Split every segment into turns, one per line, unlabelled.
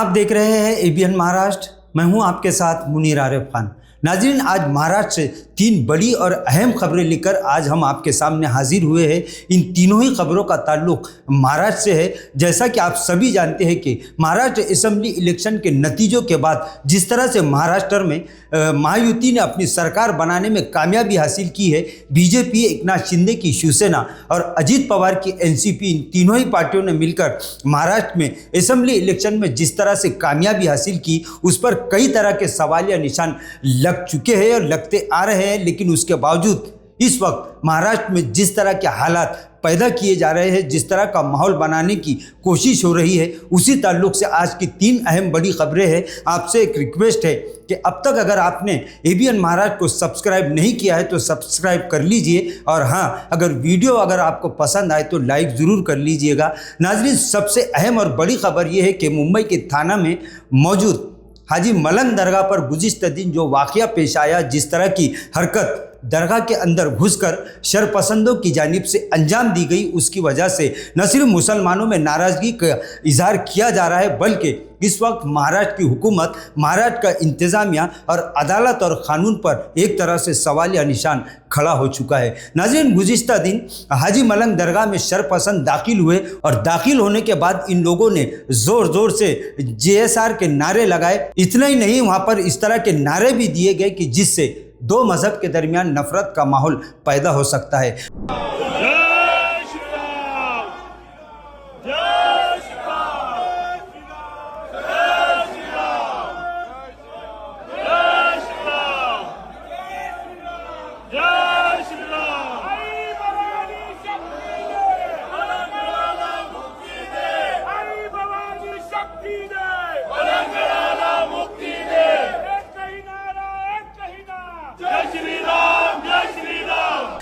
आप देख रहे हैं एबीएन महाराष्ट्र। मैं हूं आपके साथ मुनीर आरिफ खान। नाज़रीन, आज महाराष्ट्र से तीन बड़ी और अहम खबरें लेकर आज हम आपके सामने हाजिर हुए हैं। इन तीनों ही खबरों का ताल्लुक महाराष्ट्र से है। जैसा कि आप सभी जानते हैं कि महाराष्ट्र असेंबली इलेक्शन के नतीजों के बाद जिस तरह से महाराष्ट्र में महायुति ने अपनी सरकार बनाने में कामयाबी हासिल की है, बीजेपी, एकनाथ शिंदे की शिवसेना और अजित पवार की एनसीपी, इन तीनों ही पार्टियों ने मिलकर महाराष्ट्र में असेंबली इलेक्शन में जिस तरह से कामयाबी हासिल की, उस पर कई तरह के सवालिया निशान लग चुके हैं और लगते आ रहे हैं। लेकिन उसके बावजूद इस वक्त महाराष्ट्र में जिस तरह के हालात पैदा किए जा रहे हैं, जिस तरह का माहौल बनाने की कोशिश हो रही है, उसी ताल्लुक से आज की तीन अहम बड़ी खबरें हैं। आपसे एक रिक्वेस्ट है कि अब तक अगर आपने एबीएन महाराष्ट्र को सब्सक्राइब नहीं किया है तो सब्सक्राइब कर लीजिए, और हाँ, अगर वीडियो अगर आपको पसंद आए तो लाइक ज़रूर कर लीजिएगा। नाज़रीन, सबसे अहम और बड़ी खबर यह है कि मुंबई के थाना में मौजूद हाजी मलंग दरगाह पर गुज़िश्ता दिन जो वाक़या पेश आया, जिस तरह की हरकत दरगाह के अंदर घुसकर शरपसंदों की जानिब से अंजाम दी गई, उसकी वजह से न सिर्फ मुसलमानों में नाराज़गी का इजहार किया जा रहा है, बल्कि इस वक्त महाराष्ट्र की हुकूमत, महाराष्ट्र का इंतज़ामिया और अदालत और क़ानून पर एक तरह से सवालिया निशान खड़ा हो चुका है। नाज़रीन, गुज़िश्ता दिन हाजी मलंग दरगाह में शरपसंद दाखिल हुए और दाखिल होने के बाद इन लोगों ने ज़ोर ज़ोर से जेएसआर के नारे लगाए। इतना ही नहीं, वहाँ पर इस तरह के नारे भी दिए गए कि जिससे दो मजहब के दरमियान नफरत का माहौल पैदा हो सकता है।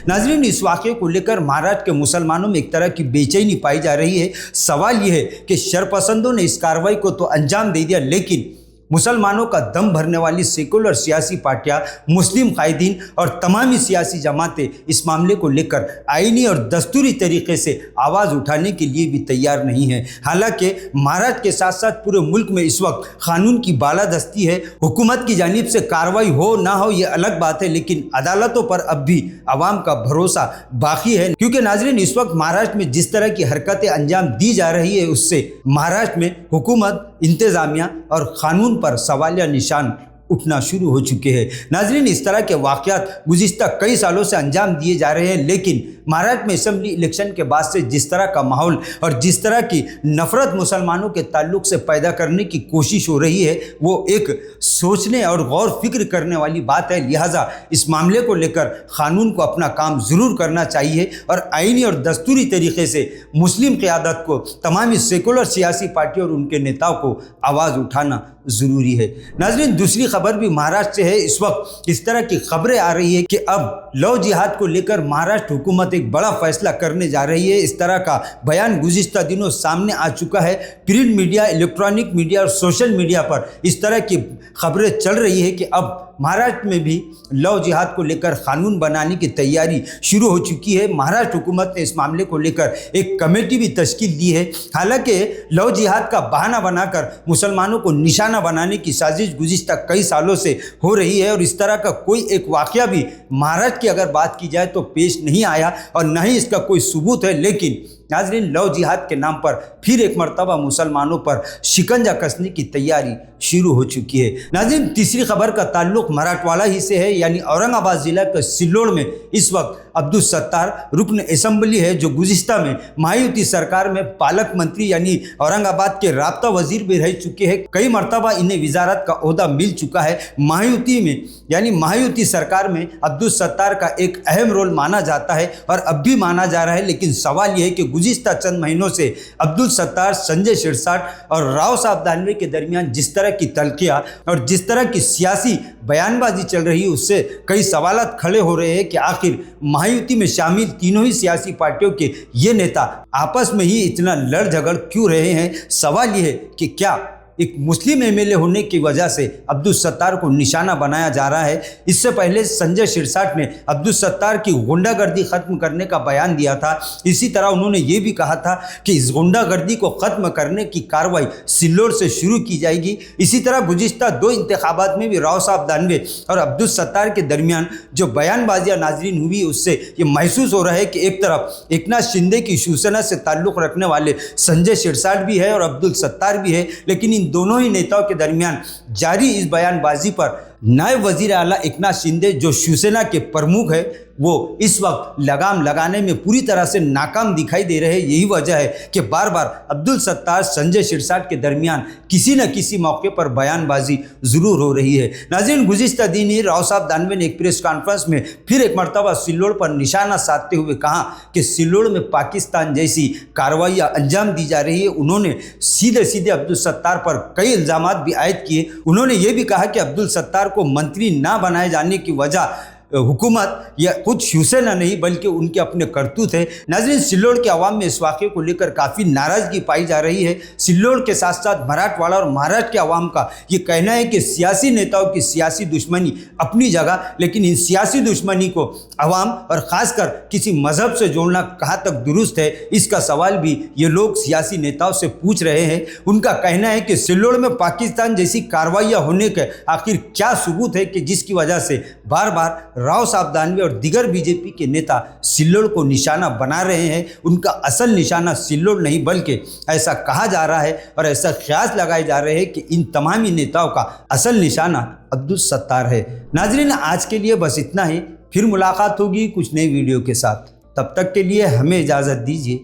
नाज़रीन, इस वाक़े को लेकर महाराष्ट्र के मुसलमानों में एक तरह की बेचैनी पाई जा रही है। सवाल यह है कि शरपसंदों ने इस कार्रवाई को तो अंजाम दे दिया, लेकिन मुसलमानों का दम भरने वाली सेकुलर सियासी पार्टियां, मुस्लिम कायदीन और तमामी सियासी जमातें इस मामले को लेकर आईनी और दस्तूरी तरीके से आवाज़ उठाने के लिए भी तैयार नहीं है। हालांकि महाराष्ट्र के साथ साथ पूरे मुल्क में इस वक्त कानून की बालादस्ती है। हुकूमत की जानिब से कार्रवाई हो ना हो ये अलग बात है, लेकिन अदालतों पर अब भी आवाम का भरोसा बाकी है। क्योंकि नाज़रीन, इस वक्त महाराष्ट्र में जिस तरह की हरकतें अंजाम दी जा रही है, उससे महाराष्ट्र में हुकूमत, इंतज़ामिया और कानून पर सवालिया निशान उठना शुरू हो चुके हैं। नाज़रीन, इस तरह के वाक़यात गुज़िश्ता कई सालों से अंजाम दिए जा रहे हैं, लेकिन महाराष्ट्र में असेंबली इलेक्शन के बाद से जिस तरह का माहौल और जिस तरह की नफ़रत मुसलमानों के ताल्लुक से पैदा करने की कोशिश हो रही है, वो एक सोचने और गौर फिक्र करने वाली बात है। लिहाजा इस मामले को लेकर क़ानून को अपना काम ज़रूर करना चाहिए और आईनी और दस्तूरी तरीके से मुस्लिम क़यादत को, तमामी सेकुलर सियासी पार्टियों और उनके नेताओं को आवाज़ उठाना ज़रूरी है। नाज़रीन, दूसरी खबर भी महाराष्ट्र से है। इस वक्त इस तरह की खबरें आ रही है कि अब लव जिहाद को लेकर महाराष्ट्र हुकूमत एक बड़ा फैसला करने जा रही है। इस तरह का बयान गुज़िश्ता दिनों सामने आ चुका है। प्रिंट मीडिया, इलेक्ट्रॉनिक मीडिया और सोशल मीडिया पर इस तरह की खबरें चल रही है कि अब महाराष्ट्र में भी लव जिहाद को लेकर कानून बनाने की तैयारी शुरू हो चुकी है। महाराष्ट्र हुकूमत ने इस मामले को लेकर एक कमेटी भी तश्कील दी है। हालांकि लव जिहाद का बहाना बनाकर मुसलमानों को निशाना बनाने की साजिश गुज़िश्ता कई सालों से हो रही है और इस तरह का कोई एक वाक़या भी महाराष्ट्र की अगर बात की जाए तो पेश नहीं आया और न ही इसका कोई सबूत है। लेकिन नाज़रीन, लव जिहाद के नाम पर फिर एक मरतबा मुसलमानों पर शिकंजा कसने की तैयारी शुरू हो चुकी है। नाज़रीन, तीसरी खबर का ताल्लुक मराठवाड़ा ही से है, यानी औरंगाबाद जिला के सिल्लोड़ में इस वक्त अब्दुल सत्तार रुकन असेंबली है, जो गुज़िश्ता में महायुति सरकार में पालक मंत्री यानी औरंगाबाद के राब्ता वजीर भी रह चुके हैं। कई मरतबा इन्हें वजारत का ओहदा मिल चुका है। महायुति में यानी महायुति सरकार में अब्दुल सत्तार का एक अहम रोल माना जाता है और अब भी माना जा रहा है। लेकिन सवाल यह है कि गुज़िश्ता चंद महीनों से अब्दुल सत्तार, संजय शिरसाट और राव साहब दानवे के दरमियान जिस तरह की तलखियाँ और जिस तरह की सियासी बयानबाजी चल रही है, उससे कई सवालात खड़े हो रहे हैं कि आखिर महायुति में शामिल तीनों ही सियासी पार्टियों के ये नेता आपस में ही इतना लड़ झगड़ क्यों रहे हैं। सवाल यह है कि क्या एक मुस्लिम एमएलए होने की वजह से अब्दुल सत्तार को निशाना बनाया जा रहा है। इससे पहले संजय सिरसाट ने अब्दुल सत्तार की गुंडागर्दी खत्म करने का बयान दिया था। इसी तरह उन्होंने ये भी कहा था कि इस गुंडागर्दी को खत्म करने की कार्रवाई सिल्लोड से शुरू की जाएगी। इसी तरह गुज़िश्ता 2 इंतखाबात में भी राव साहब दानवे और अब्दुल सत्तार के दरमियान जो बयानबाजियाँ नाजरीन हुई, उससे ये महसूस हो रहा है कि एक तरफ एकनाथ शिंदे की शिवसेना से ताल्लुक़ रखने वाले संजय सिरसाट भी है और अब्दुल सत्तार भी है, लेकिन इन दोनों ही नेताओं के दरमियान जारी इस बयानबाजी पर नायब वजीर आला एकनाथ शिंदे जो शिवसेना के प्रमुख है वो इस वक्त लगाम लगाने में पूरी तरह से नाकाम दिखाई दे रहे हैं। यही वजह है कि बार बार अब्दुल सत्तार संजय सिरसाट के दरमियान किसी न किसी मौके पर बयानबाजी ज़रूर हो रही है। नाज़रीन, गुज़िश्ता दिन ही राव साहब दानवे ने एक प्रेस कॉन्फ्रेंस में फिर एक मरतबा सिल्लोड पर निशाना साधते हुए कहा कि सिल्लोड में पाकिस्तान जैसी कार्रवाइयाँ अंजाम दी जा रही है। उन्होंने सीधे सीधे अब्दुल सत्तार पर कई इल्ज़ामात भी आयद किए। उन्होंने ये भी कहा कि अब्दुल सत्तार को मंत्री ना बनाए जाने की वजह हुकूमत या खुद शिवसेना नहीं बल्कि उनके अपने करतूत है। नाज़रीन, सिल्लोड के अवाम में इस वाक़े को लेकर काफ़ी नाराज़गी पाई जा रही है। सिल्लोड के साथ साथ मराठवाड़ा और महाराष्ट्र के अवाम का ये कहना है कि सियासी नेताओं की सियासी दुश्मनी अपनी जगह, लेकिन इन सियासी दुश्मनी को अवाम और ख़ासकर किसी मज़हब से जोड़ना कहाँ तक दुरुस्त है, इसका सवाल भी ये लोग सियासी नेताओं से पूछ रहे हैं। उनका कहना है कि सिल्लोड में पाकिस्तान जैसी कार्रवाइयाँ होने के आखिर क्या सबूत है कि जिसकी वजह से बार बार राव साहब दानवे और दीगर बीजेपी के नेता सिल्लोड को निशाना बना रहे हैं। उनका असल निशाना सिल्लोड नहीं बल्कि ऐसा कहा जा रहा है और ऐसा ख्याल लगाए जा रहे हैं कि इन तमाम ही नेताओं का असल निशाना अब्दुल सत्तार है। नाजरीन, आज के लिए बस इतना ही। फिर मुलाकात होगी कुछ नई वीडियो के साथ। तब तक के लिए हमें इजाज़त दीजिए।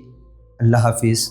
अल्लाह हाफिज़।